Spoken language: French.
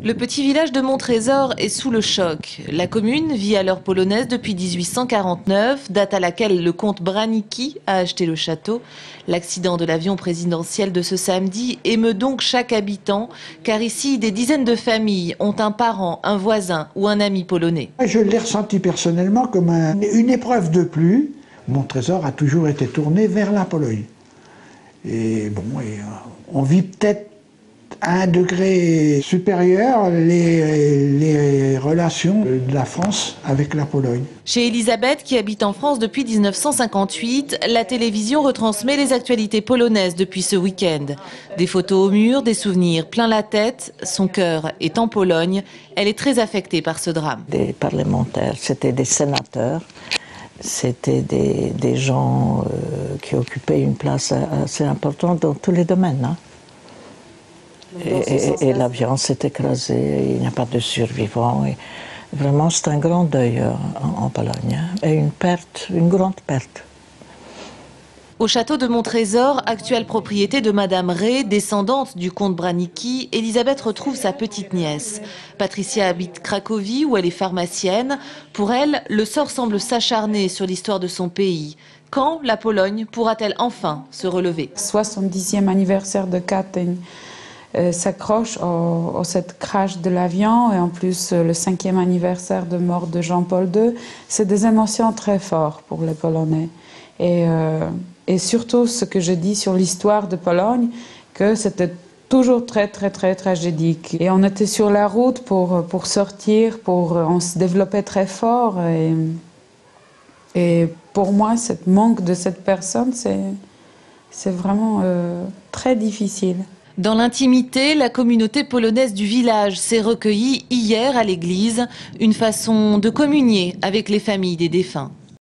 Le petit village de Montrésor est sous le choc. La commune vit à l'heure polonaise depuis 1849, date à laquelle le comte Branicki a acheté le château. L'accident de l'avion présidentiel de ce samedi émeut donc chaque habitant, car ici, des dizaines de familles ont un parent, un voisin ou un ami polonais. Je l'ai ressenti personnellement comme une épreuve de plus. Montrésor a toujours été tourné vers la Pologne. Et bon, on vit peut-être à un degré supérieur les relations de la France avec la Pologne. Chez Elisabeth, qui habite en France depuis 1958, la télévision retransmet les actualités polonaises depuis ce week-end. Des photos au mur, des souvenirs plein la tête. Son cœur est en Pologne. Elle est très affectée par ce drame. Des parlementaires, c'était des sénateurs, c'était des gens qui occupaient une place assez importante dans tous les domaines. Hein. Et l'avion s'est écrasé, il n'y a pas de survivants. Et vraiment, c'est un grand deuil en Pologne. Et une perte, une grande perte. Au château de Montrésor, actuelle propriété de Madame Ray, descendante du comte Branicki, Elisabeth retrouve sa petite nièce. Patricia habite Cracovie, où elle est pharmacienne. Pour elle, le sort semble s'acharner sur l'histoire de son pays. Quand la Pologne pourra-t-elle enfin se relever? 70e anniversaire de Katyń s'accroche au cette crash de l'avion et en plus le 5e anniversaire de mort de Jean-Paul II. C'est des émotions très fortes pour les Polonais. Et surtout ce que je dis sur l'histoire de Pologne, que c'était toujours très tragédique. Et on était sur la route pour sortir, on se développait très fort. Et pour moi, ce manque de cette personne, c'est vraiment très difficile. Dans l'intimité, la communauté polonaise du village s'est recueillie hier à l'église, une façon de communier avec les familles des défunts.